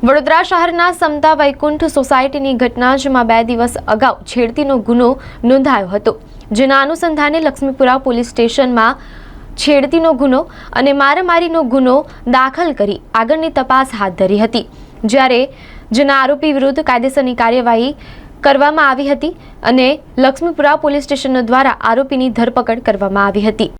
વડોદરા શહેરના સમતા વૈકુંઠ સોસાયટીની ઘટના જેમાં 2 દિવસ અગાઉ છેડતીનો ગુનો નોંધાયો હતો, જેના અનુસંધાને લક્ષ્મીપુરા પોલીસ સ્ટેશનમાં છેડતીનો ગુનો અને મારામારીનો ગુનો દાખલ કરી આગળની તપાસ હાથ ધરી હતી, જ્યારે જેના આરોપી વિરુદ્ધ કાયદેસરની કાર્યવાહી કરવામાં આવી હતી અને લક્ષ્મીપુરા પોલીસ સ્ટેશન દ્વારા આરોપીની ધરપકડ કરવામાં આવી હતી।